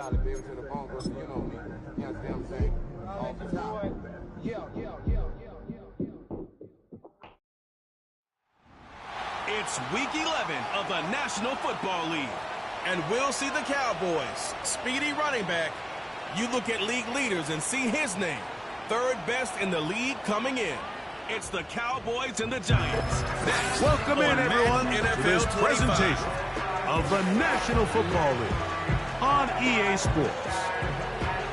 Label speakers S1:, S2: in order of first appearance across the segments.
S1: solid, baby, to the bone, but you know me. You understand what I'm saying? Off the top.
S2: It's Week 11 of the National Football League, and we'll see the Cowboys. Speedy running back. You look at league leaders and see his name. Third best in the league coming in. It's the Cowboys and the Giants. Next,
S3: welcome in, everyone, to this presentation of the National Football League on EA Sports.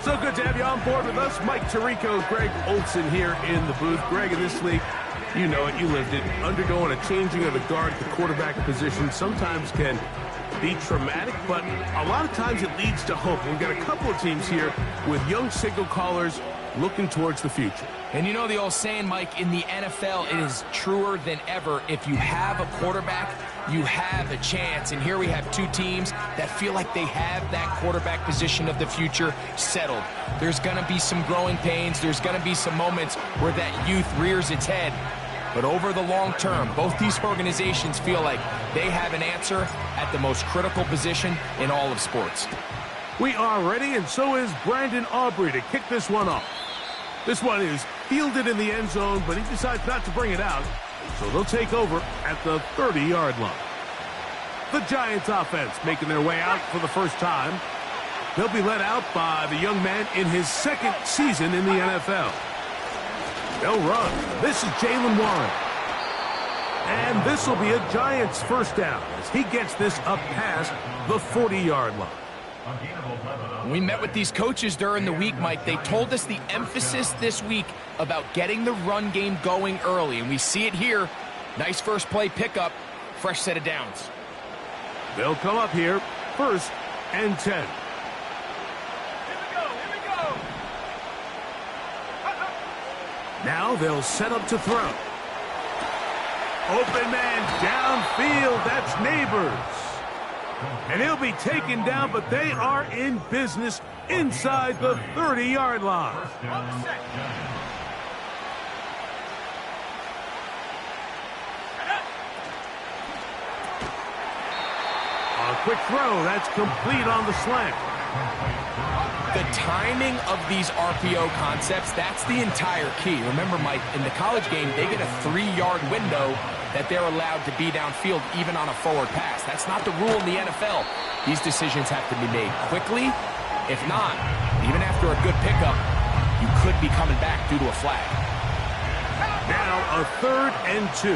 S3: So good to have you on board with us. Mike Tirico, Greg Olson here in the booth. Greg, in this league, you know it, you lived it. Undergoing a changing of the guard at the quarterback position sometimes can be traumatic, but a lot of times it leads to hope. We've got a couple of teams here with young signal callers looking towards the future.
S4: And you know the old saying, Mike, in the NFL, it is truer than ever. If you have a quarterback, you have a chance. And here we have two teams that feel like they have that quarterback position of the future settled. There's going to be some growing pains. There's going to be some moments where that youth rears its head. But over the long term, both these organizations feel like they have an answer at the most critical position in all of sports.
S3: We are ready, and so is Brandon Aubrey to kick this one off. This one is fielded in the end zone, but he decides not to bring it out, so they'll take over at the 30-yard line. The Giants offense making their way out for the first time. They'll be led out by the young man in his second season in the NFL. They'll run. This is Jaylen Warren. And this will be a Giants first down as he gets this up past the 40-yard line.
S4: When we met with these coaches during the week, Mike, they told us the emphasis this week about getting the run game going early, and we see it here. Nice first play pickup, fresh set of downs.
S3: They'll come up here, 1st and 10.
S5: Here we go.
S3: Now they'll set up to throw. Open man downfield, that's Neighbors. And he'll be taken down, but they are in business inside the 30-yard line. A quick throw, that's complete on the slant.
S4: The timing of these RPO concepts, that's the entire key. Remember, Mike, in the college game, they get a 3-yard window that they're allowed to be downfield even on a forward pass. That's not the rule in the NFL. These decisions have to be made quickly. If not, even after a good pickup, you could be coming back due to a flag.
S3: Now a 3rd and 2.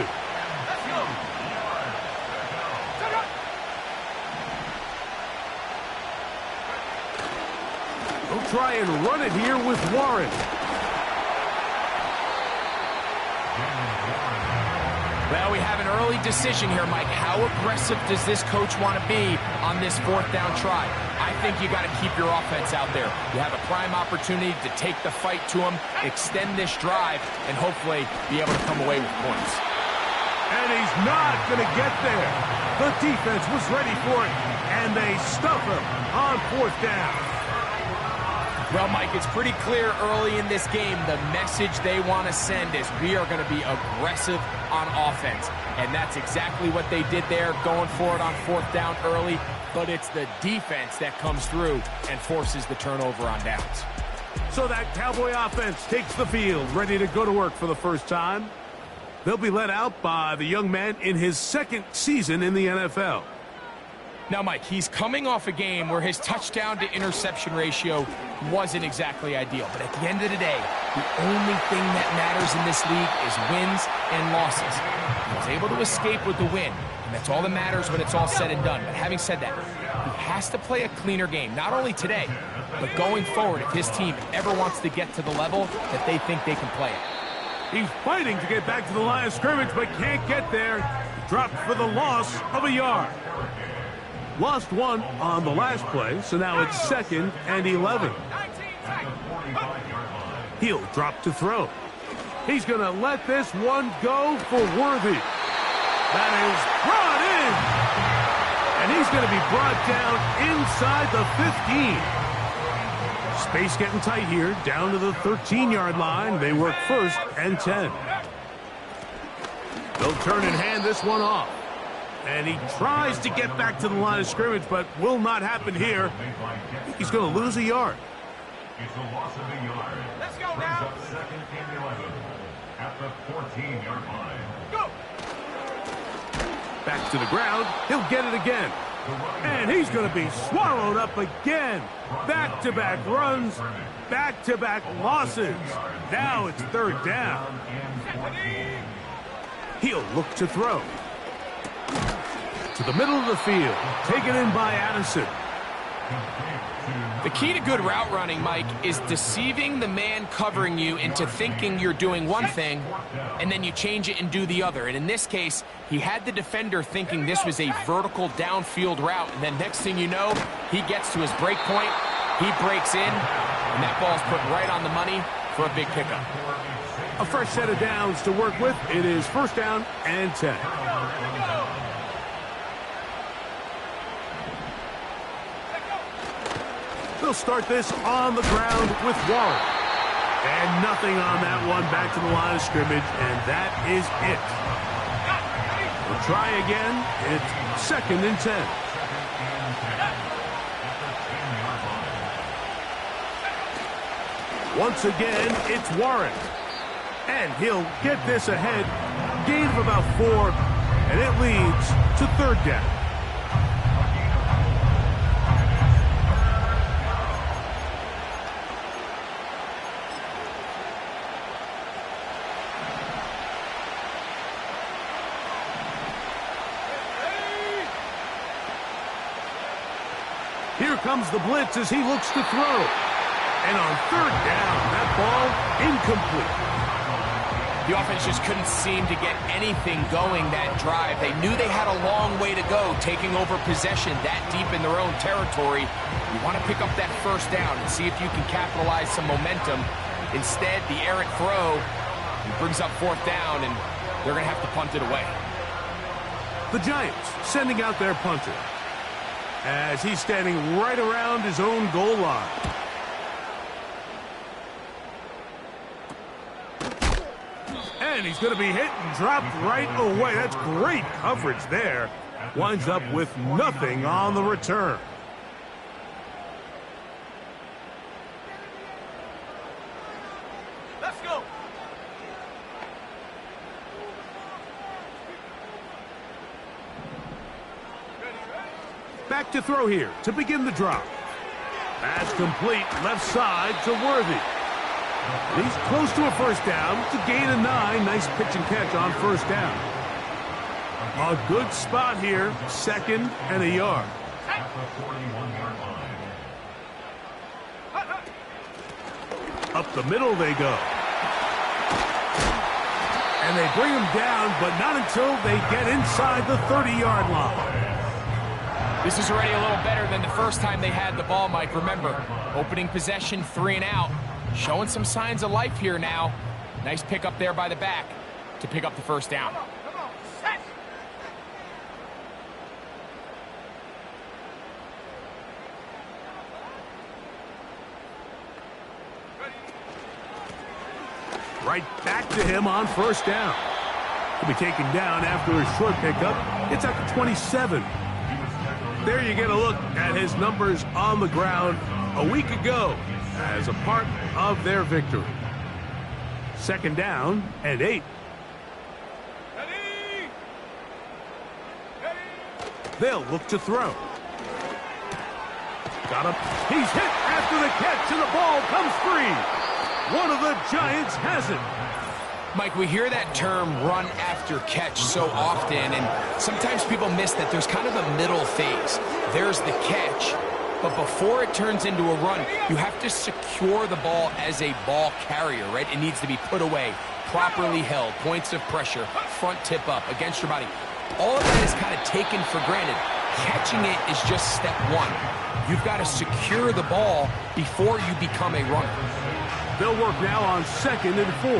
S3: They'll try and run it here with Warren.
S4: Well, we have an early decision here, Mike. How aggressive does this coach want to be on this 4th down try? I think you got to keep your offense out there. You have a prime opportunity to take the fight to them, extend this drive, and hopefully be able to come away with points.
S3: And he's not going to get there. The defense was ready for it, and they stuff him on 4th down.
S4: Well, Mike, it's pretty clear early in this game the message they want to send is we are going to be aggressive on offense. And that's exactly what they did there, going for it on 4th down early. But it's the defense that comes through and forces the turnover on downs.
S3: So that Cowboy offense takes the field, ready to go to work for the first time. They'll be led out by the young man in his second season in the NFL.
S4: Now, Mike, he's coming off a game where his touchdown-to-interception ratio wasn't exactly ideal. But at the end of the day, the only thing that matters in this league is wins and losses. He was able to escape with the win, and that's all that matters when it's all said and done. But having said that, he has to play a cleaner game, not only today, but going forward if his team ever wants to get to the level that they think they can play at.
S3: He's fighting to get back to the line of scrimmage, but can't get there. Dropped for the loss of a yard. Lost one on the last play, so now it's 2nd and 11. He'll drop to throw. He's going to let this one go for Worthy. That is brought in. And he's going to be brought down inside the 15. Space getting tight here, down to the 13-yard line. They work 1st and 10. They'll turn and hand this one off. And he tries to get back to the line of scrimmage, but will not happen here. He's going to lose a yard.
S5: It's a loss of a yard.
S1: Let's go now.
S5: Up second and 11 at the 14-yard line.
S1: Go.
S3: Back to the ground. He'll get it again. And he's going to be swallowed up again. Back-to-back runs, back-to-back losses. Now it's third down. He'll look to throw. To the middle of the field. Taken in by Addison.
S4: The key to good route running, Mike, is deceiving the man covering you into thinking you're doing one thing, and then you change it and do the other. And in this case, he had the defender thinking this was a vertical downfield route, and then next thing you know, he gets to his break point, he breaks in, and that ball's put right on the money for a big pickup.
S3: A fresh set of downs to work with. It is first down and 10. They'll start this on the ground with Warren. And nothing on that one. Back to the line of scrimmage, and that is it. We'll try again. It's second and 10. Once again, it's Warren. And he'll get this ahead. Gain of about 4, and it leads to third down. Here comes the blitz as he looks to throw. And on third down, that ball incomplete.
S4: The offense just couldn't seem to get anything going that drive. They knew they had a long way to go, taking over possession that deep in their own territory. You want to pick up that first down and see if you can capitalize some momentum. Instead, the errant throw brings up fourth down, and they're going to have to punt it away.
S3: The Giants sending out their punter, as he's standing right around his own goal line. And he's going to be hit and dropped right away. That's great coverage there. Winds up with nothing on the return.
S1: Let's go.
S3: Back to throw here to begin the drop. Pass complete, left side to Worthy. He's close to a first down. It's a gain of 9. Nice pitch and catch on first down. A good spot here. Second and a yard. Up the middle they go. And they bring him down, but not until they get inside the 30-yard line.
S4: This is already a little better than the first time they had the ball, Mike. Remember, opening possession, 3 and out. Showing some signs of life here now. Nice pick up there by the back to pick up the first down.
S1: Come on. Set.
S3: Right back to him on first down. He'll be taken down after a short pickup. It's at the 27. There you get a look at his numbers on the ground a week ago as a part of their victory. Second down and 8.
S1: Ready. Ready.
S3: They'll look to throw. Got him. He's hit after the catch, and the ball comes free. One of the Giants has it.
S4: Mike, we hear that term run after catch so often, and sometimes people miss that there's kind of a middle phase. There's the catch, but before it turns into a run, you have to secure the ball as a ball carrier, right? It needs to be put away, properly held, points of pressure, front tip up against your body. All of that is kind of taken for granted. Catching it is just step one. You've got to secure the ball before you become a runner.
S3: They'll work now on second and 4.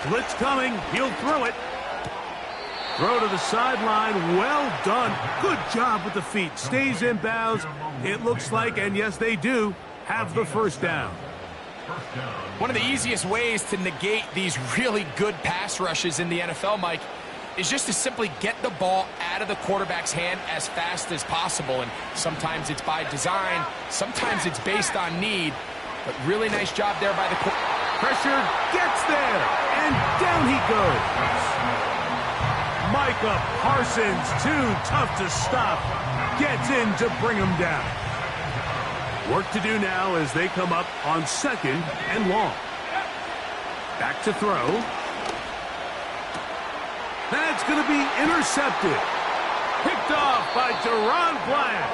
S3: Blitz coming. He'll throw it. Throw to the sideline. Well done. Good job with the feet. Stays in bounds. It looks like, and yes, they do, have the first down.
S5: First down.
S4: One of the easiest ways to negate these really good pass rushes in the NFL, Mike, is just to simply get the ball out of the quarterback's hand as fast as possible. And sometimes it's by design, sometimes it's based on need. But really nice job there by the quarterback.
S3: Pressure gets there, and down he goes. Micah Parsons, too tough to stop, gets in to bring him down. Work to do now as they come up on 2nd and long. Back to throw. That's going to be intercepted. Picked off by Deron Bland.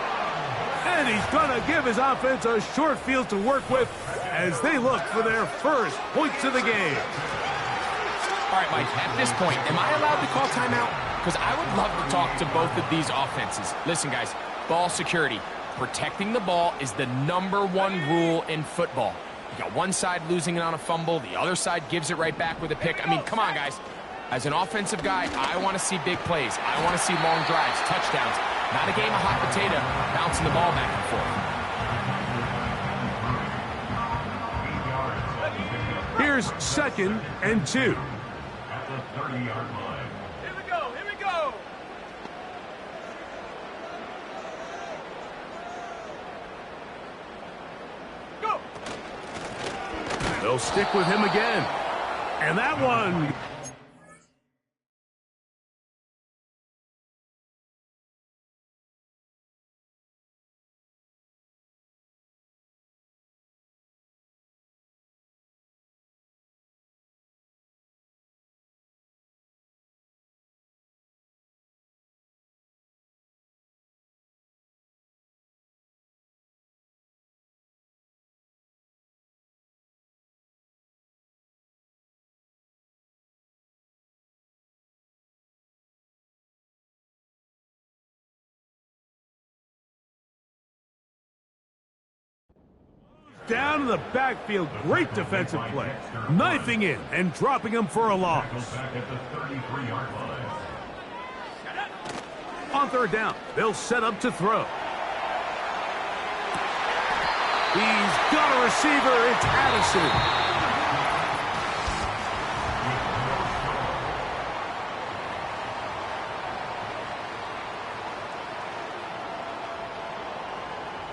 S3: And he's going to give his offense a short field to work with as they look for their first points of the game.
S4: All right, Mike, at this point, am I allowed to call timeout? Because I would love to talk to both of these offenses. Listen, guys, ball security. Protecting the ball is the #1 rule in football. You got one side losing it on a fumble, the other side gives it right back with a pick. I mean, come on, guys. As an offensive guy, I want to see big plays. I want to see long drives, touchdowns. Not a game of hot potato, bouncing the ball back and forth.
S3: Here's 2nd and 2.
S5: At the 30-yard line.
S2: Here we go, here we go. Go.
S3: They'll stick with him again. And that one... Down in the backfield, great defensive play. Knifing in and dropping him for a loss.
S5: Back at the 33-yard line.
S3: On 3rd down, they'll set up to throw. He's got a receiver, it's Addison.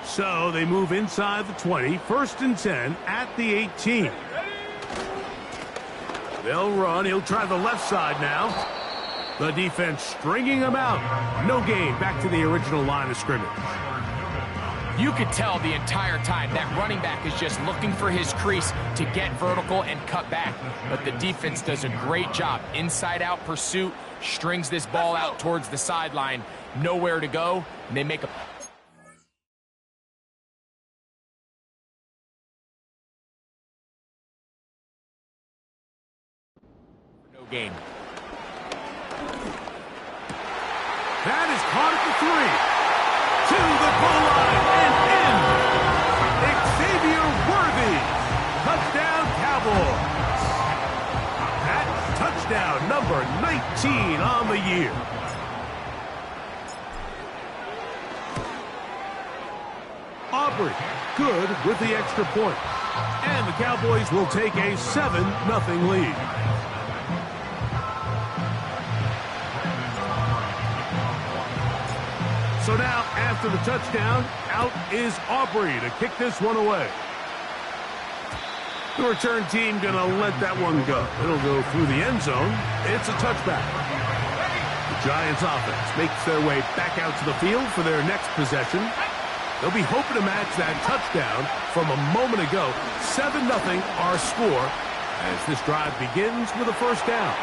S3: So they move inside the 20, 1st and 10 at the 18. They'll run. He'll try the left side now. The defense stringing him out. No gain. Back to the original line of scrimmage.
S4: You could tell the entire time that running back is just looking for his crease to get vertical and cut back. But the defense does a great job. Inside-out pursuit, strings this ball out towards the sideline. Nowhere to go, and they make a... game.
S3: That is caught at the 3. To the goal line and in. Xavier Worthy. Touchdown, Cowboys. That's touchdown number 19 on the year. Aubrey, good with the extra point. And the Cowboys will take a 7-0 lead. So now, after the touchdown, out is Aubrey to kick this one away. The return team going to let that one go. It'll go through the end zone. It's a touchback. The Giants offense makes their way back out to the field for their next possession. They'll be hoping to match that touchdown from a moment ago. 7-0 our score as this drive begins with a first down.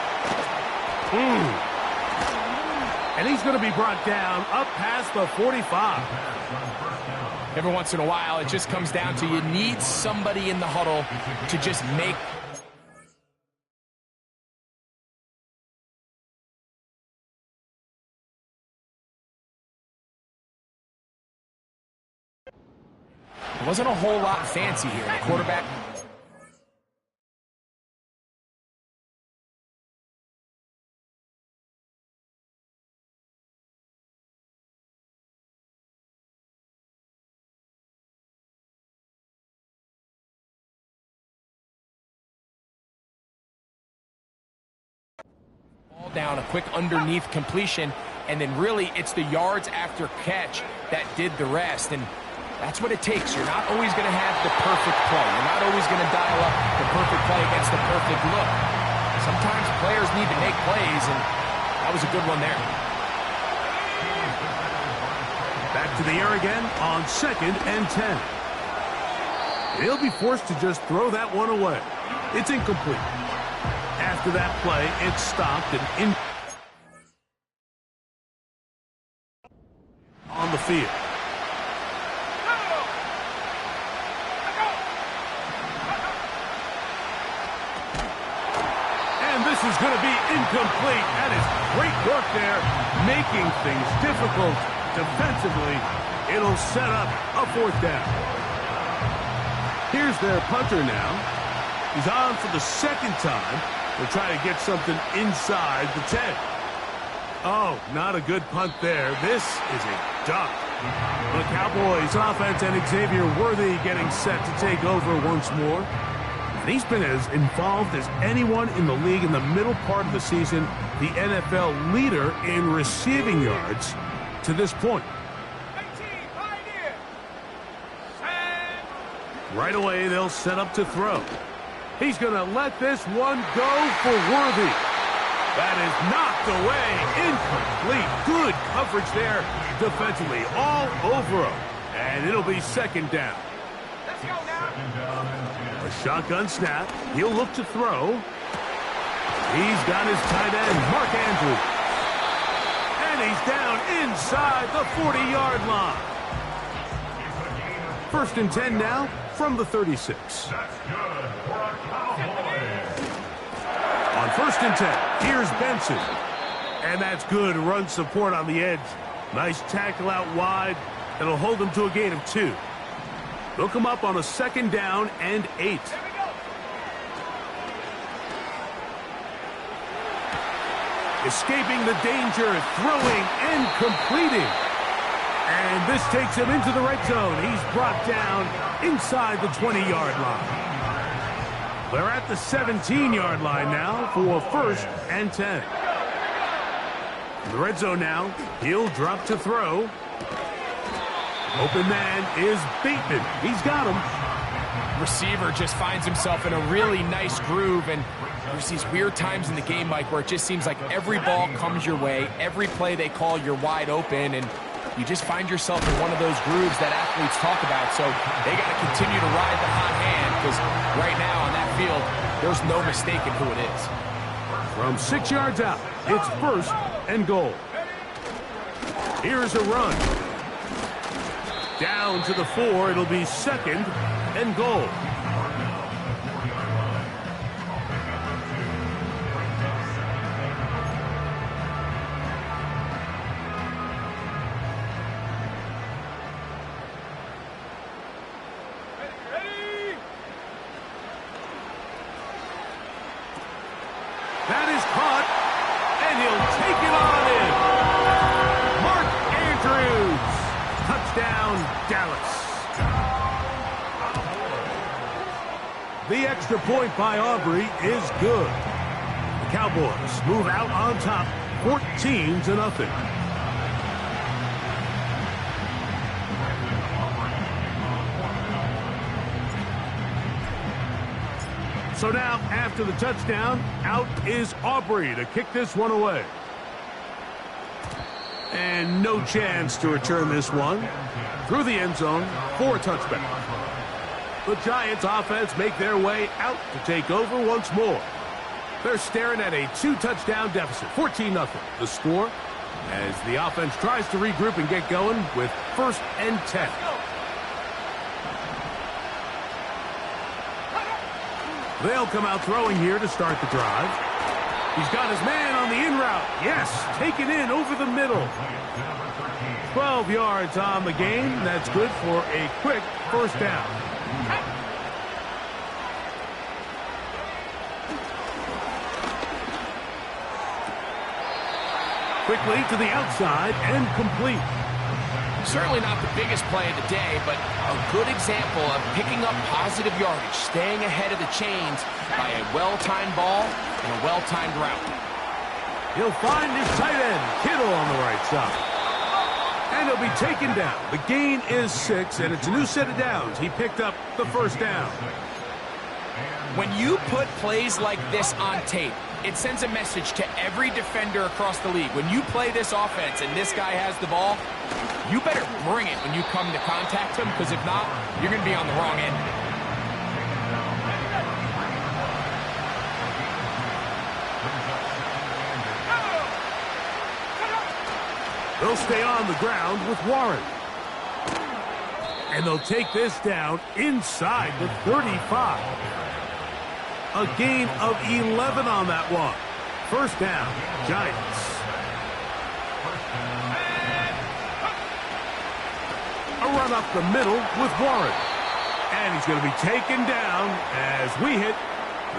S3: And he's going to be brought down up past the 45.
S4: Every once in a while, it just comes down to you need somebody in the huddle to just make... There wasn't a whole lot fancy here. The quarterback Ball down, a quick underneath completion, and then really it's the yards after catch that did the rest. And that's what it takes. You're not always going to have the perfect play. You're not always going to dial up the perfect play against the perfect look. Sometimes players need to make plays, and that was a good one there.
S3: Back to the air again on 2nd and 10. He'll be forced to just throw that one away. It's incomplete. After that play, it's stopped and in on the field. And this is going to be incomplete. That is great work there, making things difficult defensively. It'll set up a 4th down. Here's their punter now. He's on for the 2nd time. They'll try to get something inside the 10. Oh, not a good punt there. This is a duck. The Cowboys offense and Xavier Worthy getting set to take over once more. And he's been as involved as anyone in the league in the middle part of the season, the NFL leader in receiving yards to this point. Right away, they'll set up to throw. He's going to let this one go for Worthy. That is knocked away. Incomplete. Good coverage there defensively. All over him. And it'll be 2nd down.
S1: Let's go now.
S3: A shotgun snap. He'll look to throw. He's got his tight end, Mark Andrews. And he's down inside the 40-yard line. 1st and 10 now from the 36.
S5: That's good for a Cowboys.
S3: On 1st and 10, here's Benson. And that's good run support on the edge. Nice tackle out wide. That'll hold them to a gain of 2. They'll come up on a 2nd down and 8. Escaping the danger, throwing and completing. And this takes him into the red zone. He's brought down inside the 20-yard line. They're at the 17-yard line now for 1st and 10. In the red zone now, he'll drop to throw. Open man is Bateman. He's got him.
S4: Receiver just finds himself in a really nice groove, and there's these weird times in the game, Mike, where it just seems like every ball comes your way, every play they call, you're wide open, and you just find yourself in one of those grooves that athletes talk about. So they got to continue to ride the hot hand, because right now on that field, there's no mistaking who it is.
S3: From 6 yards out, it's 1st and goal. Here's a run. Down to the 4, it'll be 2nd and goal. That is caught, and he'll take it on in. Mark Andrews. Touchdown, Dallas. The extra point by Aubrey is good. The Cowboys move out on top, 14-0. So now, after the touchdown, out is Aubrey to kick this one away. And no chance to return this one. Through the end zone for a touchback. The Giants offense make their way out to take over once more. They're staring at a 2-touchdown deficit, 14-0. The score as the offense tries to regroup and get going with 1st and 10. They'll come out throwing here to start the drive. He's got his man on the in route. Yes, taken in over the middle. 12 yards on the game. That's good for a quick 1st down. Quickly to the outside and complete.
S4: Certainly not the biggest play of the day, but a good example of picking up positive yardage, staying ahead of the chains by a well-timed ball and a well-timed route.
S3: He'll find his tight end, Kittle, on the right side. And he'll be taken down. The gain is 6, and it's a new set of downs. He picked up the first down.
S4: When you put plays like this on tape, it sends a message to every defender across the league. When you play this offense and this guy has the ball, you better bring it when you come to contact him, because if not, you're going to be on the wrong end.
S3: They'll stay on the ground with Warren. And they'll take this down inside the 35. A gain of 11 on that one. First down, Giants. A run up the middle with Warren. And he's going to be taken down as we hit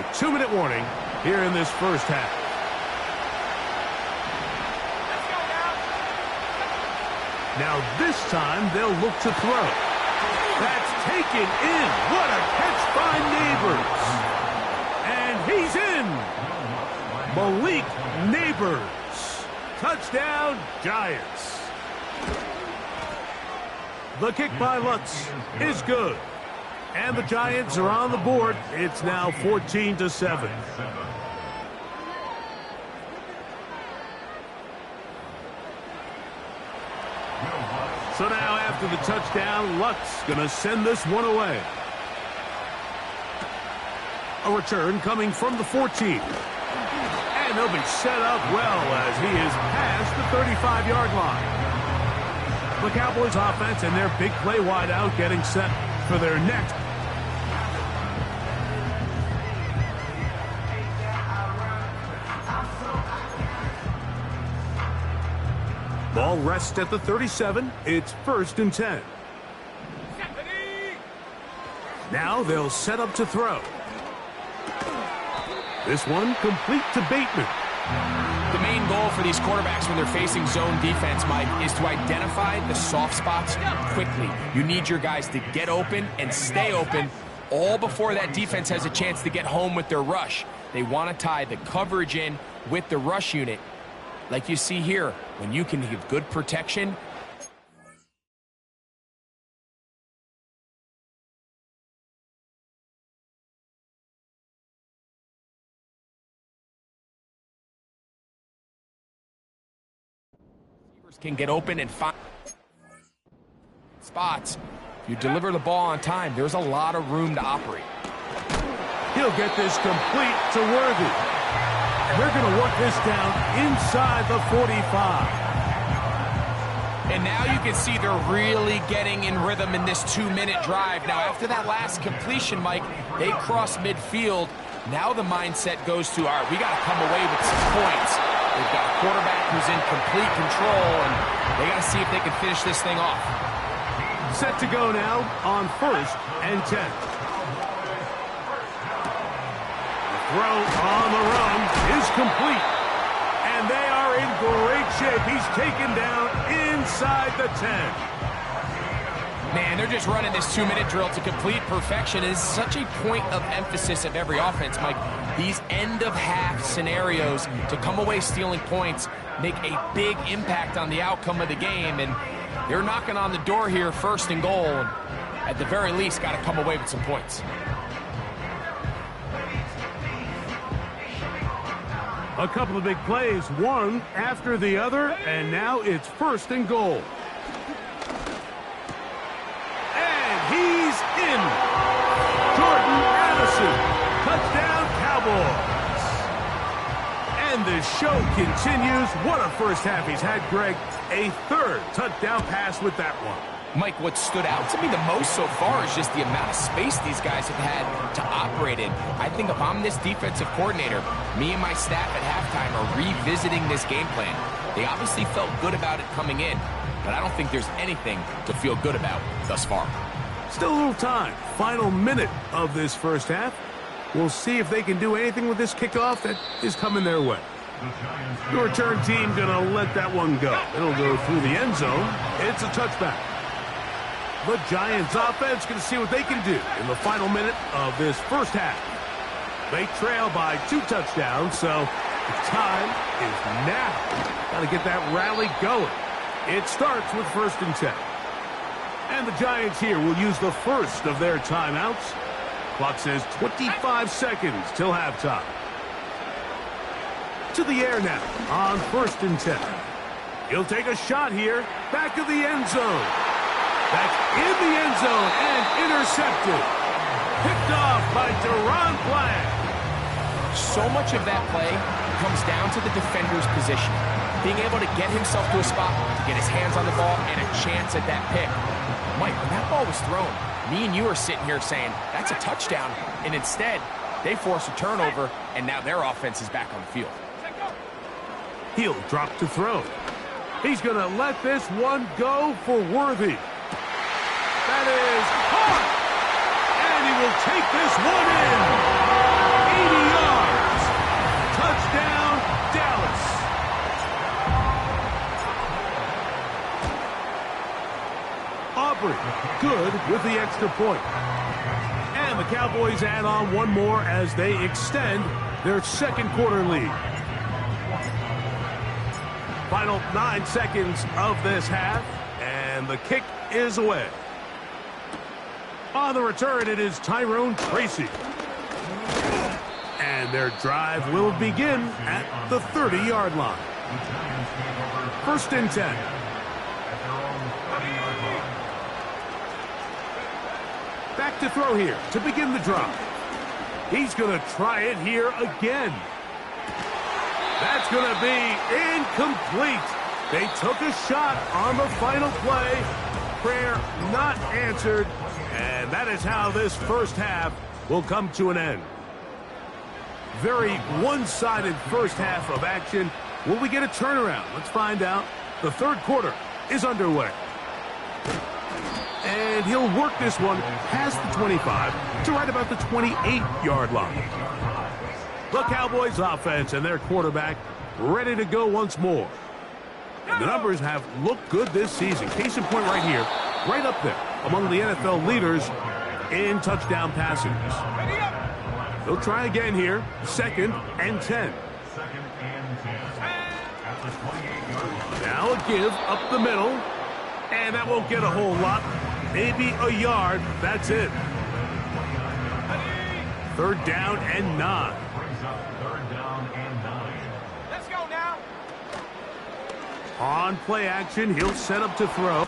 S3: the 2-minute warning here in this first half. Now this time they'll look to throw. That's taken in. What a catch by Neighbors. And he's in. Malik Neighbors. Touchdown, Giants. The kick by Lutz is good. And the Giants are on the board. It's now 14-7. So now after the touchdown, Lutz going to send this one away. A return coming from the 14. And he'll be set up well as he is past the 35-yard line. The Cowboys offense and their big play wideout getting set for their next. Ball rests at the 37. It's 1st and 10. Now they'll set up to throw. This one complete to Bateman.
S4: The main goal for these quarterbacks when they're facing zone defense, Mike, is to identify the soft spots quickly. You need your guys to get open and stay open all before that defense has a chance to get home with their rush. They want to tie the coverage in with the rush unit. Like you see here, when you can give good protection. Receivers can get open and find spots. If you deliver the ball on time, there's a lot of room to operate.
S3: He'll get this complete to Worthy. They're going to work this down inside the 45.
S4: And now you can see they're really getting in rhythm in this 2-minute drive. Now, after that last completion, Mike, they cross midfield. Now the mindset goes to, all right, we got to come away with some points. They've got a quarterback who's in complete control, and they got to see if they can finish this thing off.
S3: Set to go now on 1st and 10. Throw on the run is complete. And they are in great shape. He's taken down inside the 10.
S4: Man, they're just running this 2-minute drill to complete perfection. It is such a point of emphasis of every offense, Mike. These end-of-half scenarios to come away stealing points make a big impact on the outcome of the game. And they're knocking on the door here, 1st and goal. And at the very least, got to come away with some points.
S3: A couple of big plays, one after the other, and now it's 1st and goal. And he's in. Jordan Addison, touchdown Cowboys. And the show continues. What a first half he's had, Greg. A 3rd touchdown pass with that one.
S4: Mike, what stood out to me the most so far is just the amount of space these guys have had to operate in. I think if I'm this defensive coordinator, me and my staff at halftime are revisiting this game plan. They obviously felt good about it coming in, but I don't think there's anything to feel good about thus far.
S3: Still a little time. Final minute of this first half. We'll see if they can do anything with this kickoff that is coming their way. The return team going to let that one go. It'll go through the end zone. It's a touchback. The Giants offense going to see what they can do in the final minute of this first half. They trail by 2 touchdowns, so Time is now. Got to get that rally going. It starts with 1st and 10. And the Giants here will use the first of their timeouts. Clock says 25 seconds till halftime. To the air now on 1st and 10. He'll take a shot here. Back of the end zone. Back in the end zone and intercepted. Picked off by Deron Bland.
S4: So much of that play comes down to the defender's position. Being able to get himself to a spot, to get his hands on the ball, and a chance at that pick. Mike, when that ball was thrown, me and you are sitting here saying, that's a touchdown. And instead, they force a turnover, and now their offense is back on the field.
S3: He'll drop to throw. He's going to let this one go for Worthy. That is caught. And he will take this one in. 80 yards. Touchdown, Dallas. Aubrey, good with the extra point. And the Cowboys add on one more as they extend their 2nd quarter lead. Final 9 seconds of this half, and the kick is away. On the return, it is Tyrone Tracy. And their drive will begin at the 30-yard line. 1st and 10. Back to throw here to begin the drive. He's going to try it here again. That's going to be incomplete. They took a shot on the final play. Prayer not answered. And that is how this first half will come to an end. Very one-sided first half of action. Will we get a turnaround? Let's find out. The 3rd quarter is underway. And he'll work this one past the 25 to right about the 28-yard line. The Cowboys offense and their quarterback ready to go once more. And the numbers have looked good this season. Case in point right here, right up there among the NFL leaders in touchdown passing. They'll try again here, 2nd and 10. Now a give up the middle, and that won't get a whole lot. Maybe a yard, that's it. 3rd down and 9.
S1: Let's go now.
S3: On play action, he'll set up to throw.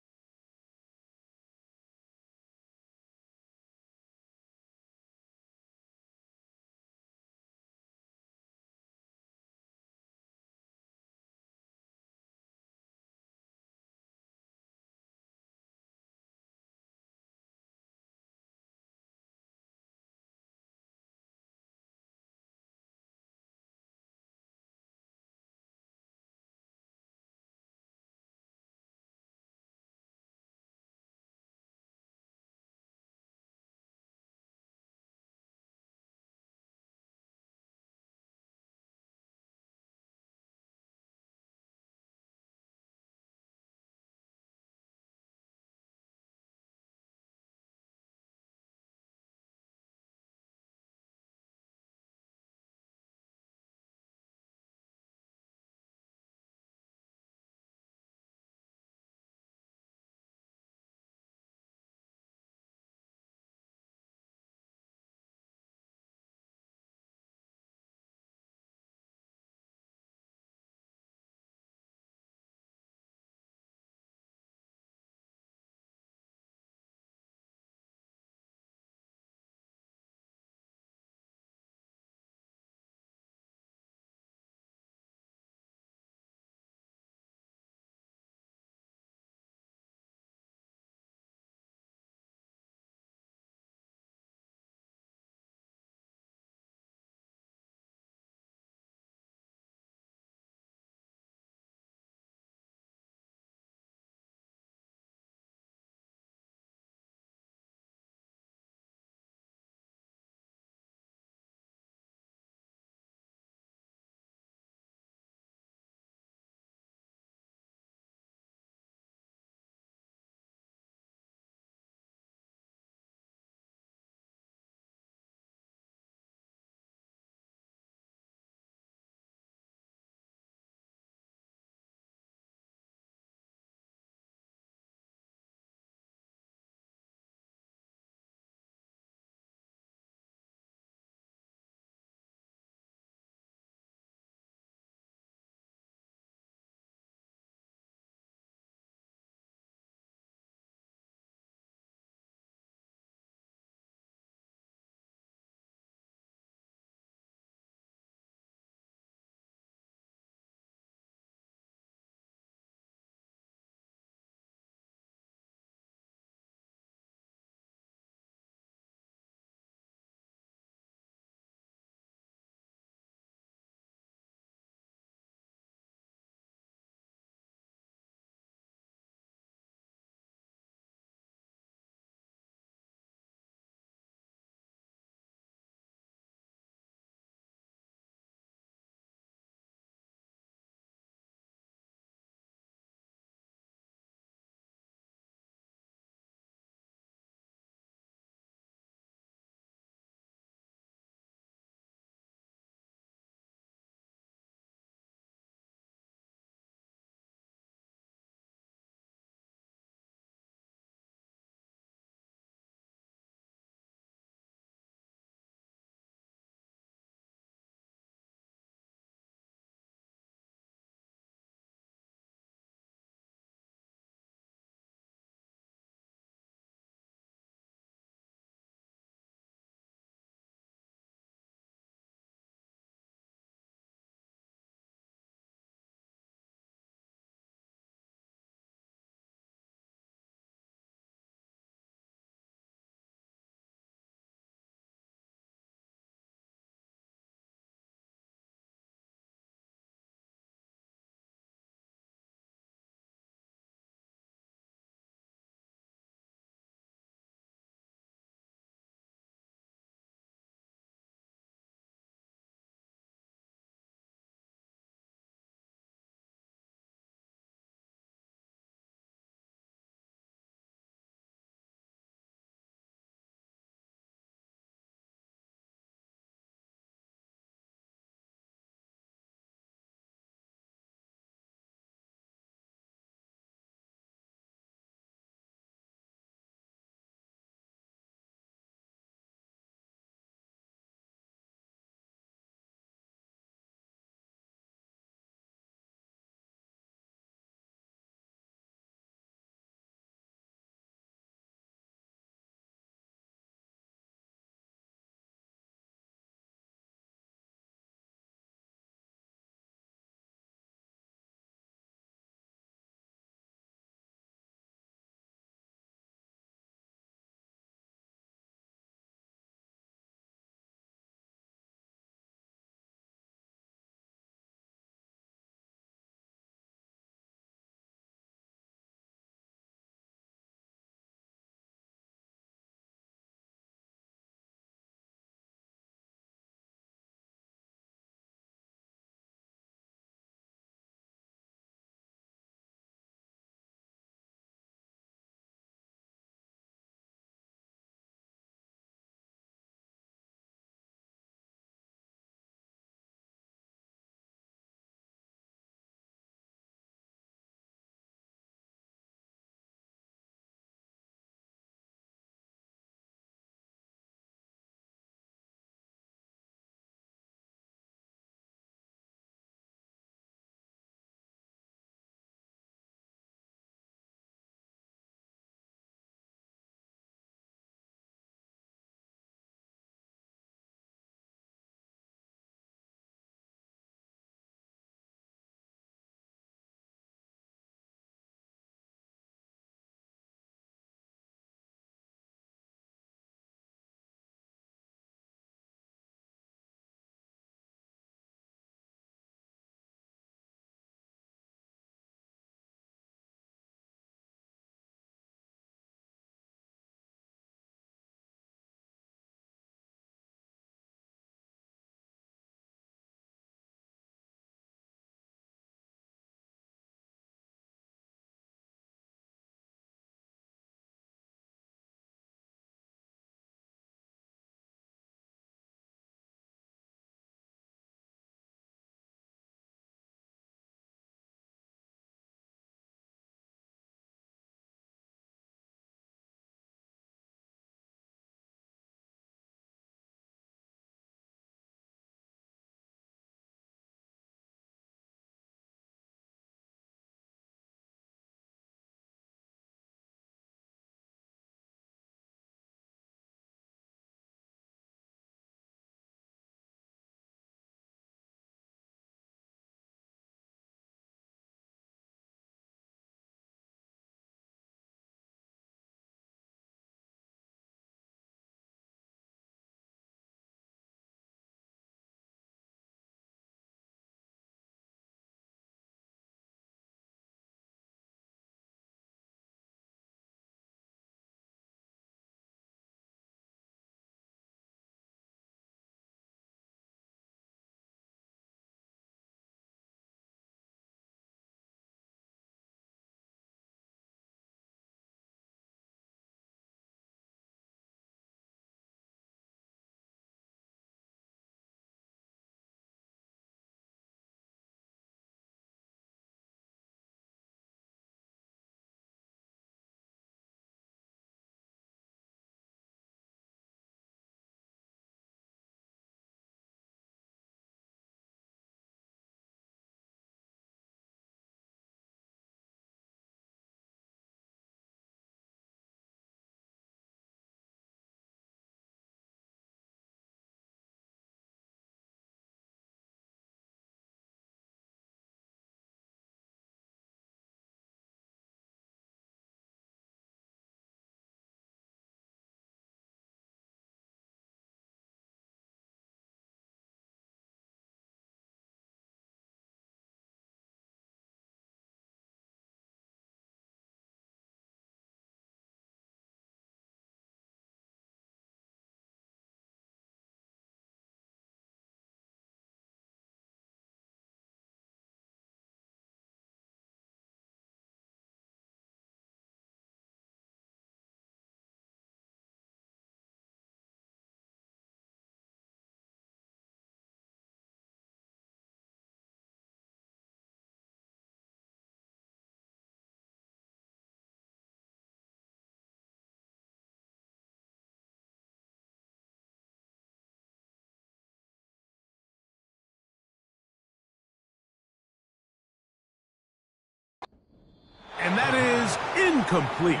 S3: incomplete.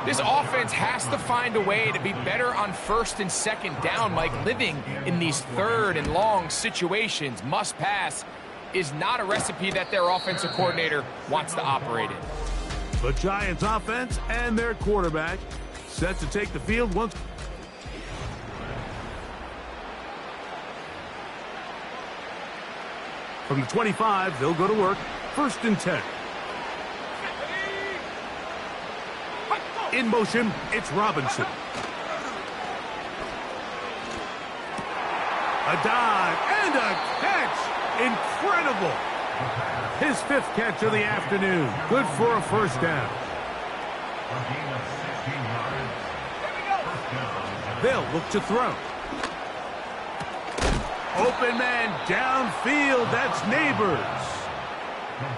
S4: This offense has to find a way to be better on first and second down, Mike. Living in these third and long situations, must pass, is not a recipe that their offensive coordinator wants to operate in.
S3: The Giants offense and their quarterback set to take the field once. From the 25, they'll go to work. 1st and 10. In motion, it's Robinson. A dive and a catch. Incredible. His 5th catch of the afternoon. Good for a 1st down. They'll look to throw. Open man downfield. That's Neighbors.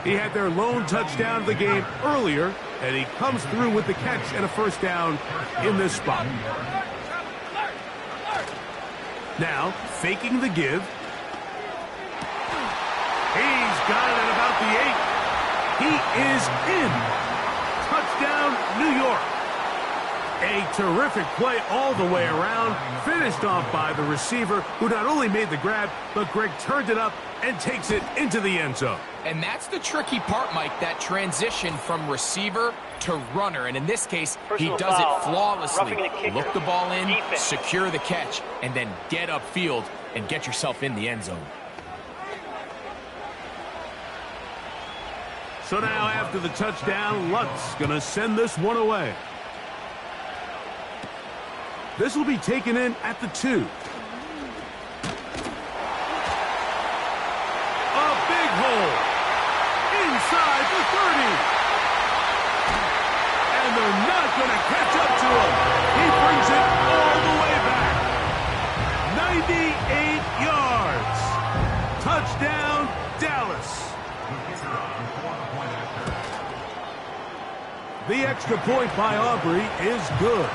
S3: He had their lone touchdown of the game earlier, and he comes through with the catch and a 1st down in this spot. Now, faking the give. He's got it at about the 8. He is in. Touchdown, New York. A terrific play all the way around, finished off by the receiver, who not only made the grab, but Greg turned it up and takes it into the end zone.
S4: And that's the tricky part, Mike, that transition from receiver to runner. And in this case, he does it flawlessly. Look the ball in, secure the catch, and then get upfield and get yourself in the end zone.
S3: So now after the touchdown, Lutz going to send this one away. This will be taken in at the 2. A big hole inside the 30. And they're not going to catch up to him. He brings it all the way back. 98 yards. Touchdown, Dallas. The extra point by Aubrey is good.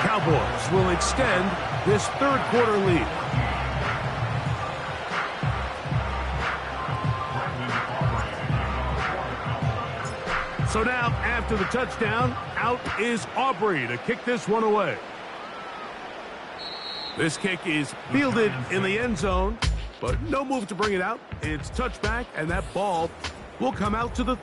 S3: Cowboys will extend this 3rd quarter lead. So now, after the touchdown, out is Aubrey to kick this one away. This kick is fielded in the end zone, but no move to bring it out. It's touchback, and that ball will come out to the...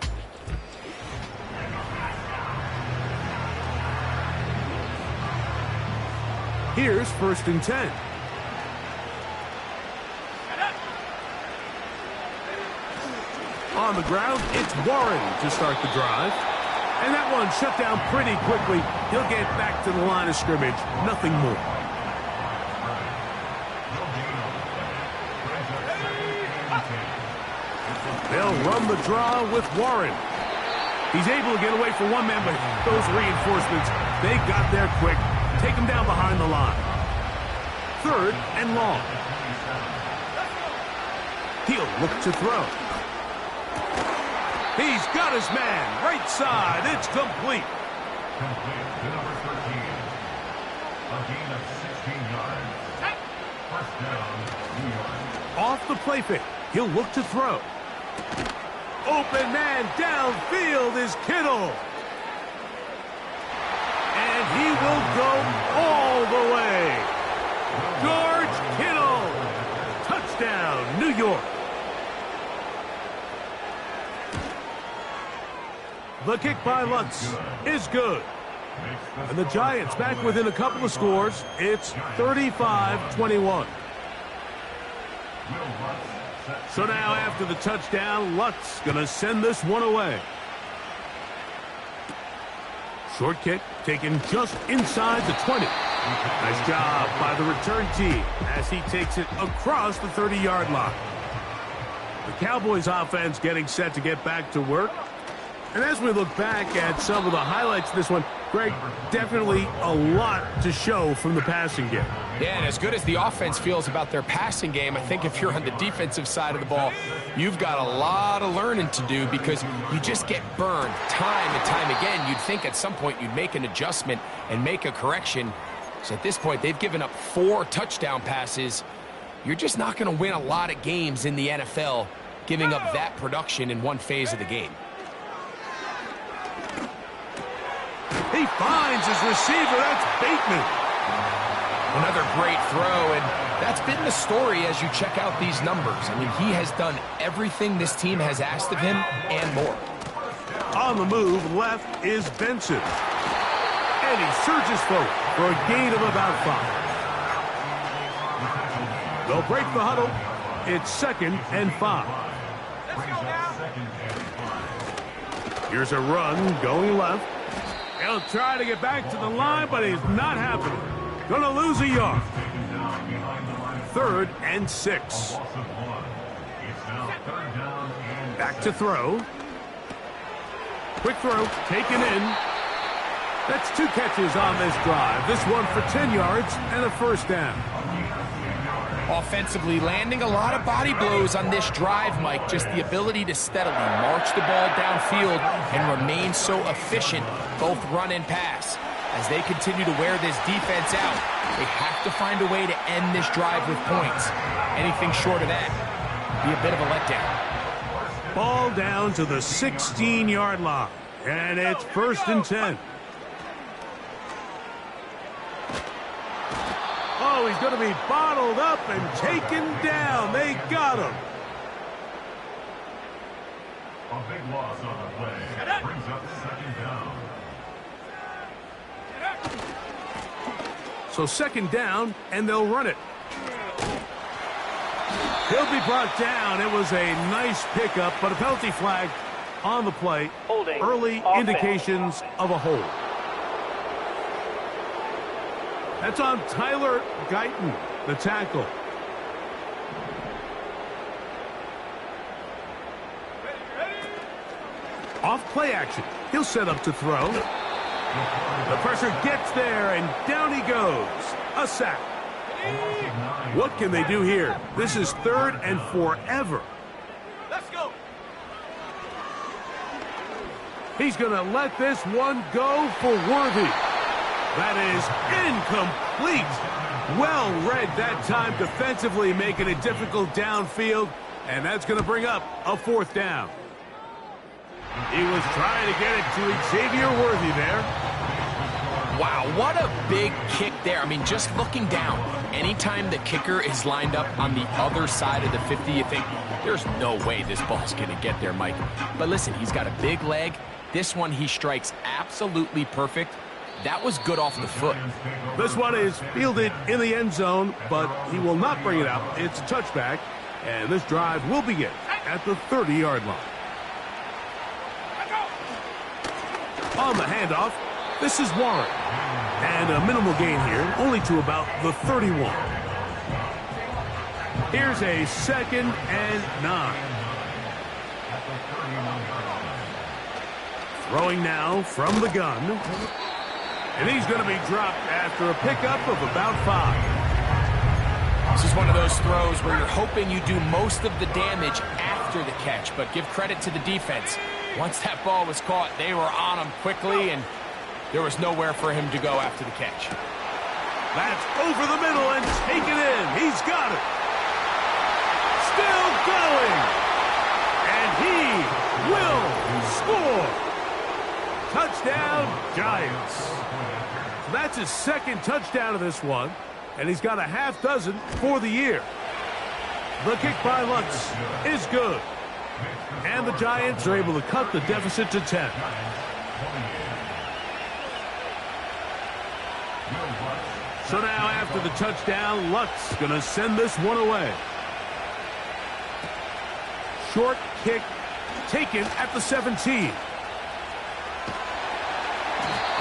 S3: Here's 1st and 10. On the ground, it's Warren to start the drive. And that one shut down pretty quickly. He'll get back to the line of scrimmage. Nothing more. They'll run the draw with Warren. He's able to get away for one man, but those reinforcements, they got there quick. Take him down behind the line. 3rd and long. He'll look to throw. He's got his man. Right side. It's complete.
S5: Complete to number 13. A gain of 16 yards. 1st down, New York.
S3: Off the play fake. He'll look to throw. Open man downfield is Kittle. And he will go all the way. George Kittle. Touchdown, New York. The kick by Lutz is good. And the Giants back within a couple of scores. It's 35-21. So now after the touchdown, Lutz going to send this one away. Short kick taken just inside the 20. Nice job by the return team as he takes it across the 30-yard line. The Cowboys offense getting set to get back to work. And as we look back at some of the highlights of this one, Greg, definitely a lot to show from the passing game.
S4: Yeah, and as good as the offense feels about their passing game, I think if you're on the defensive side of the ball, you've got a lot of learning to do because you just get burned time and time again. You'd think at some point you'd make an adjustment and make a correction. So at this point, they've given up 4 touchdown passes. You're just not going to win a lot of games in the NFL giving up that production in one phase of the game.
S3: He finds his receiver. That's Bateman.
S4: Another great throw, and that's been the story as you check out these numbers. I mean, he has done everything this team has asked of him and more.
S3: On the move, left is Benson. And he surges forward for a gain of about 5. They'll break the huddle. It's 2nd and 5. Here's a run going left. He'll try to get back to the line, but he's not happening. Gonna lose a yard. 3rd and 6. Back to throw. Quick throw, taken in. That's 2 catches on this drive. This one for 10 yards and a first down.
S4: Offensively, landing a lot of body blows on this drive, Mike. Just the ability to steadily march the ball downfield and remain so efficient, both run and pass. As they continue to wear this defense out, they have to find a way to end this drive with points. Anything short of that be a bit of a letdown.
S3: Ball down to the 16-yard line, and it's 1st and 10. Oh, he's going to be bottled up and taken down. They got him.
S5: A big loss on the play. Brings up 2nd down.
S3: So 2nd down, and they'll run it. He'll be brought down. It was a nice pickup, but a penalty flag on the play.
S6: Holding.
S3: Early
S6: Offense.
S3: indications of a hold. That's on Tyler Guyton, the tackle. Off play action. He'll set up to throw. The pressure gets there, and down he goes. A sack. What can they do here? This is 3rd and forever.
S2: Let's go.
S3: He's going to let this one go for Worthy. That is incomplete. Well read that time defensively, making it difficult downfield, and that's going to bring up a 4th down. He was trying to get it to Xavier Worthy there.
S4: Wow, what a big kick there. I mean, just looking down, anytime the kicker is lined up on the other side of the 50, you think, there's no way this ball's going to get there, Mike. But listen, he's got a big leg. This one he strikes absolutely perfect. That was good off the foot.
S3: This one is fielded in the end zone, but he will not bring it out. It's a touchback, and this drive will begin at the 30-yard line. On the handoff, this is Warren. And a minimal gain here, only to about the 31. Here's a 2nd and 9. Throwing now from the gun. And he's going to be dropped after a pickup of about 5.
S4: This is one of those throws where you're hoping you do most of the damage after the catch, but give credit to the defense. Once that ball was caught, they were on him quickly, and there was nowhere for him to go after the catch.
S3: That's over the middle and taken in. He's got it. Still going. And he will score. Touchdown, Giants. So that's his 2nd touchdown of this one, and he's got a half dozen for the year. The kick by Lutz is good. And the Giants are able to cut the deficit to 10. So now after the touchdown, Lutz going to send this one away. Short kick taken at the 17.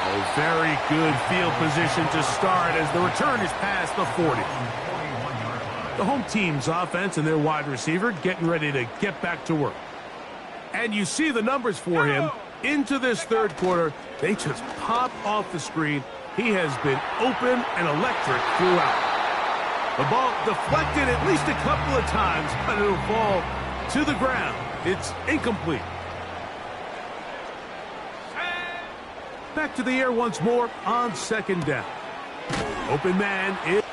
S3: Oh, very good field position to start as the return is past the 40. The home team's offense and their wide receiver getting ready to get back to work. And you see the numbers for him into this 3rd quarter. They just pop off the screen. He has been open and electric throughout. The ball deflected at least a couple of times, but it'll fall to the ground. It's incomplete. Back to the air once more on 2nd down. Open man is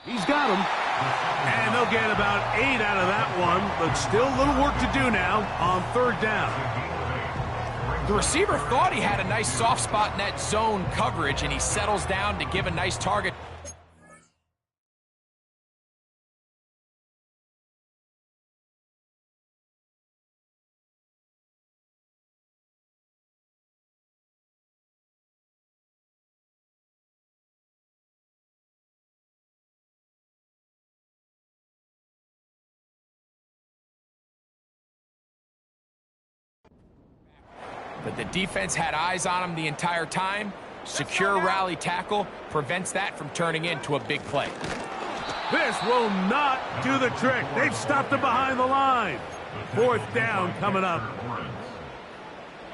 S3: He's got him. And they'll get about 8 out of that one, but still a little work to do now on third down.
S4: The receiver thought he had a nice soft spot in that zone coverage, and he settles down to give a nice target. But the defense had eyes on him the entire time. Secure rally tackle prevents that from turning into a big play.
S3: This will not do the trick. They've stopped him behind the line. Fourth down coming up.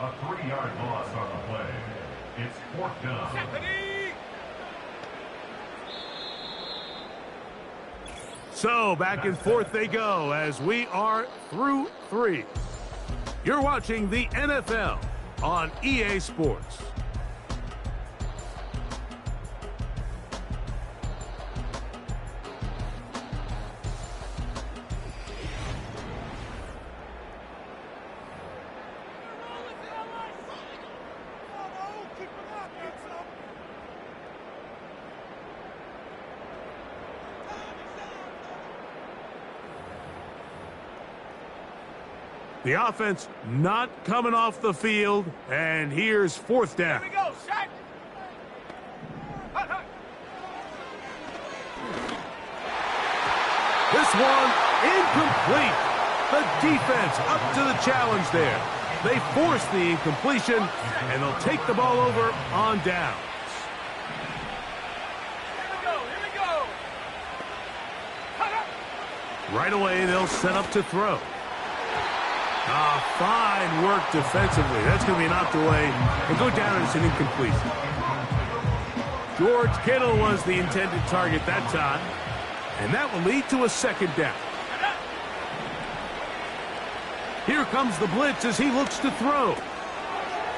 S5: A 3-yard loss on the play. It's fourth down.
S3: So back and forth they go as we are through 3. You're watching the NFL on EA Sports. The offense not coming off the field, and here's fourth down.
S1: Here we go, Shaq.
S3: This one incomplete. The defense up to the challenge there. They force the incompletion, and they'll take the ball over on downs.
S1: Here we go.
S3: Right away, they'll set up to throw. Fine work defensively. That's going to be knocked away and go down as an incompletion. George Kittle was the intended target that time, and that will lead to a second down. Here comes the blitz as he looks to throw.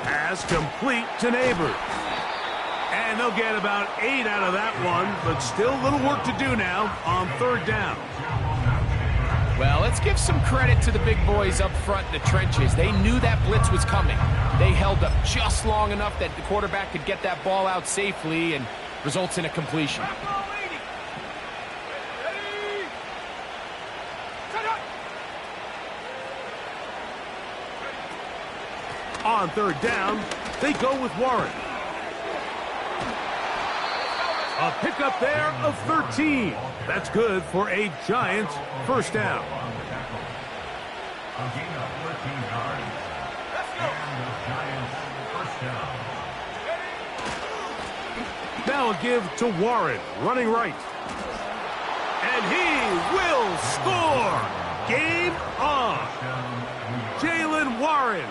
S3: Pass complete to Neighbors. And they'll get about 8 out of that one, but still a little work to do now on third down.
S4: Well, let's give some credit to the big boys up front in the trenches. They knew that blitz was coming. They held up just long enough that the quarterback could get that ball out safely and results in a completion.
S3: On third down, they go with Warren. A pickup there of 13. That's good for a Giants first down.
S5: A gain of 13 yards. And the Giants first down.
S3: Now a give to Warren, running right. And he will score. Game on. Jalen Warren.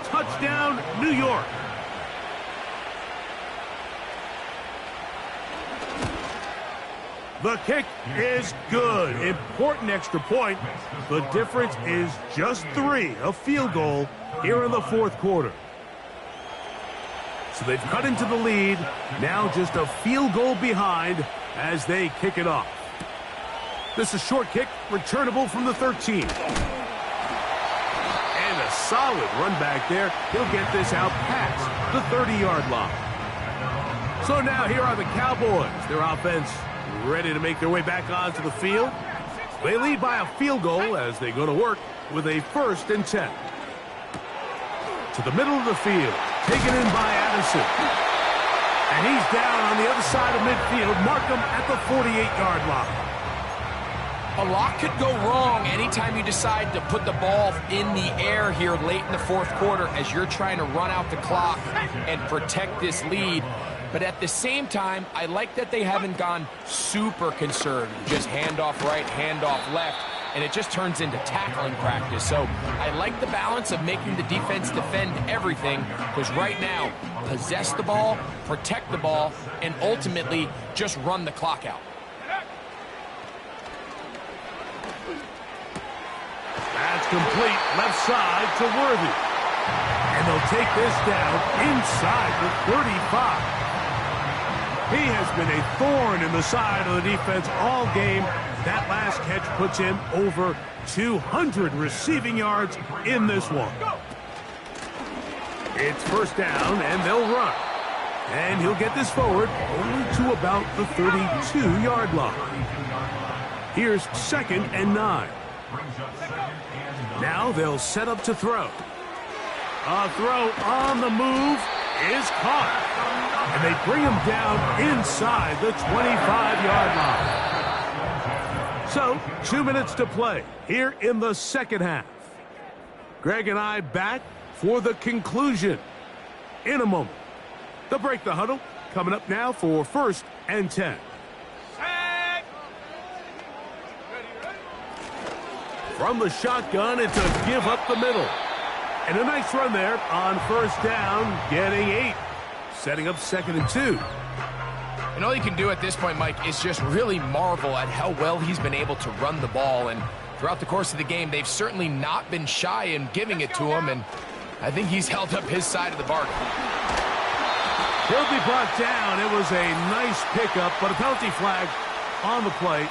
S3: Touchdown, New York. The kick is good. Important extra point. The difference is just 3, a field goal here in the fourth quarter. So they've cut into the lead. Now just a field goal behind as they kick it off. This is a short kick, returnable from the 13. And a solid run back there. He'll get this out past the 30-yard line. So now here are the Cowboys. Their offense ready to make their way back onto the field. They lead by a field goal as they go to work with a 1st and 10. To the middle of the field, taken in by Addison. And he's down on the other side of midfield. Mark him at the 48-yard line.
S4: A lot could go wrong anytime you decide to put the ball in the air here late in the fourth quarter as you're trying to run out the clock and protect this lead. But at the same time, I like that they haven't gone super conservative. Just handoff right, handoff left, and it just turns into tackling practice. So I like the balance of making the defense defend everything, because right now, possess the ball, protect the ball, and ultimately just run the clock out.
S3: That's complete left side to Worthy. And they'll take this down inside the 35. He has been a thorn in the side of the defense all game. That last catch puts him over 200 receiving yards in this one. It's first down, and they'll run. And he'll get this forward only to about the 32-yard line. Here's 2nd and 9. Now they'll set up to throw. A throw on the move is caught. And they bring him down inside the 25-yard line. So, 2 minutes to play here in the second half. Greg and I back for the conclusion in a moment. They'll break the huddle. Coming up now for 1st and 10. From the shotgun, it's a give up the middle. And a nice run there on first down, getting 8. Setting up 2nd and 2.
S4: And all you can do at this point, Mike, is just really marvel at how well he's been able to run the ball. And throughout the course of the game, they've certainly not been shy in giving it to him. And I think he's held up his side of the bargain.
S3: He'll be brought down. It was a nice pickup, but a penalty flag on the play.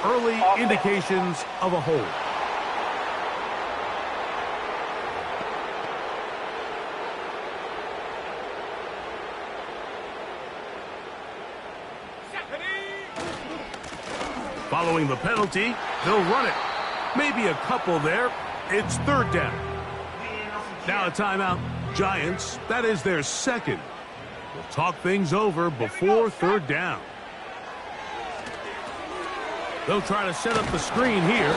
S3: Early indications of a hold. Following the penalty, they'll run it. Maybe a couple there. It's 3rd down. Now a timeout. Giants, that is their 2nd. We'll talk things over before 3rd down. They'll try to set up the screen here.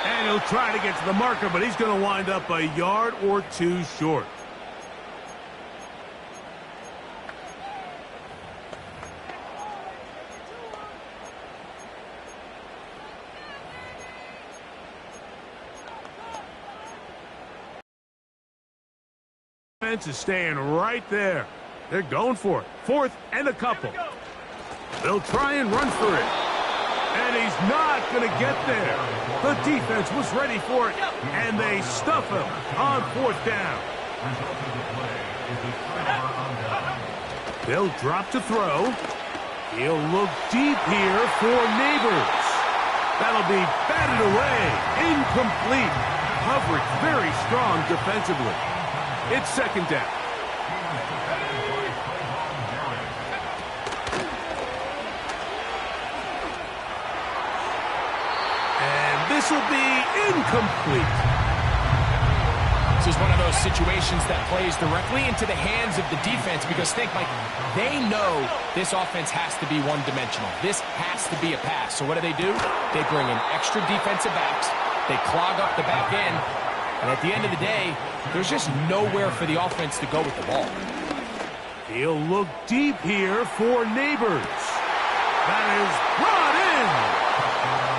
S3: And he'll try to get to the marker, but he's going to wind up a yard or 2 short. Is staying right there. They're going for it. 4th and a couple. They'll try and run for it. And he's not going to get there. The defense was ready for it. And they stuff him on 4th down. They'll drop to throw. He'll look deep here for Neighbors. That'll be batted away. Incomplete. Coverage very strong defensively. It's 2nd down. And this will be incomplete.
S4: This is one of those situations that plays directly into the hands of the defense because think, Mike, they know this offense has to be one-dimensional. This has to be a pass. So what do? They bring in extra defensive backs. They clog up the back end. And at the end of the day, there's just nowhere for the offense to go with the ball.
S3: He'll look deep here for Neighbors. That is brought in.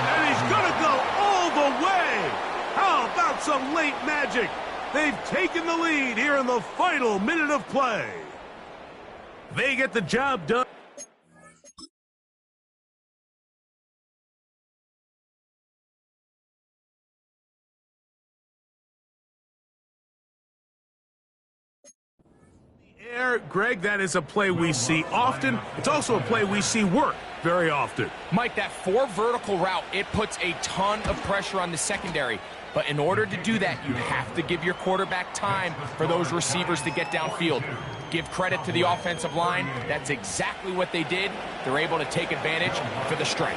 S3: And he's going to go all the way. How about some late magic? They've taken the lead here in the final minute of play. They get the job done. Greg, that is a play we see often. It's also a play we see work very often.
S4: Mike, that 4 vertical route, it puts a ton of pressure on the secondary. But in order to do that, you have to give your quarterback time for those receivers to get downfield. Give credit to the offensive line. That's exactly what they did. They're able to take advantage for the strike.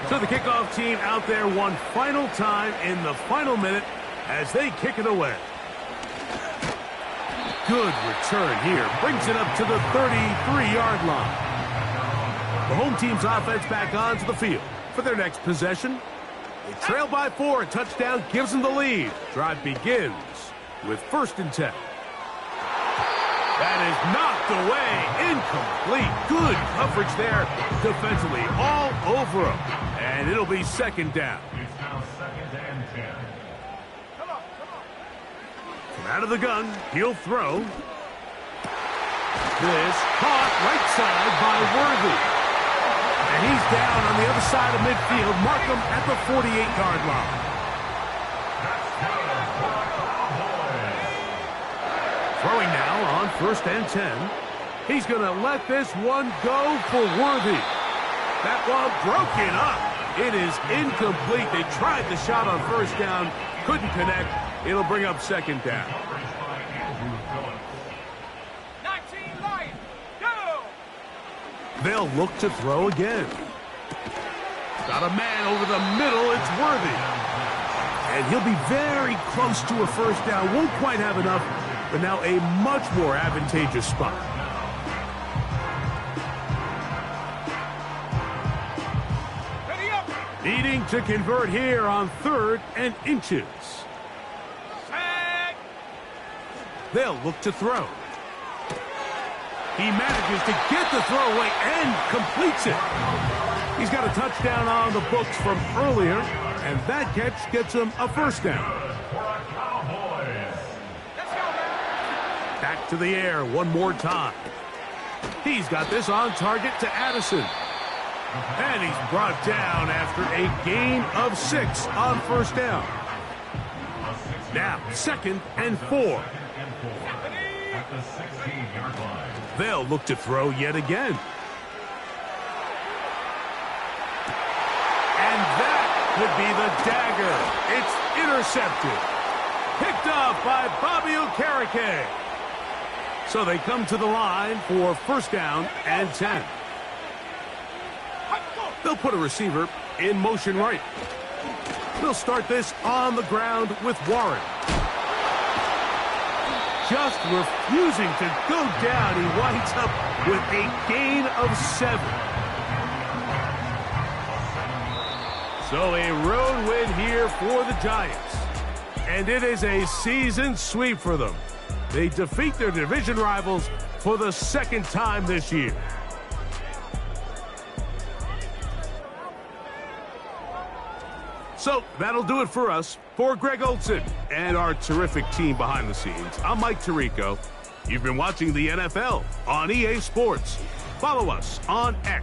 S3: So the kickoff team out there one final time in the final minute as they kick it away. Good return here. Brings it up to the 33-yard line. The home team's offense back onto the field for their next possession. They trail by 4. A touchdown gives them the lead. Drive begins with 1st and 10. That is knocked away. Incomplete. Good coverage there defensively. All over him. And it'll be 2nd down.
S5: It's now 2nd and 10.
S3: Out of the gun, he'll throw. This caught right side by Worthy. And he's down on the other side of midfield. Mark him at the 48-yard line. Throwing now on 1st and 10. He's going to let this one go for Worthy. That one broken up. It is incomplete. They tried the shot on first down, couldn't connect. It'll bring up second down.
S1: 19 Lions, go!
S3: They'll look to throw again. Got a man over the middle. It's Worthy. And he'll be very close to a first down. Won't quite have enough, but now a much more advantageous spot.
S1: Ready up!
S3: Needing to convert here on 3rd and inches.
S1: Set!
S3: They'll look to throw. He manages to get the throw away and completes it. He's got a touchdown on the books from earlier, and that catch gets him a first down. Back to the air one more time. He's got this on target to Addison. And he's brought down after a gain of 6 on first down. Now, 2nd and 4.
S5: At the 16-yard line.
S3: They'll look to throw yet again. And that could be the dagger. It's intercepted. Picked up by Bobby Okereke. So they come to the line for first down and 10. They'll put a receiver in motion right. They'll start this on the ground with Warren. Just refusing to go down. He winds up with a gain of 7. So a road win here for the Giants. And it is a season sweep for them. They defeat their division rivals for the 2nd time this year. So that'll do it for us. For Greg Olson and our terrific team behind the scenes, I'm Mike Tirico. You've been watching the NFL on EA Sports. Follow us on X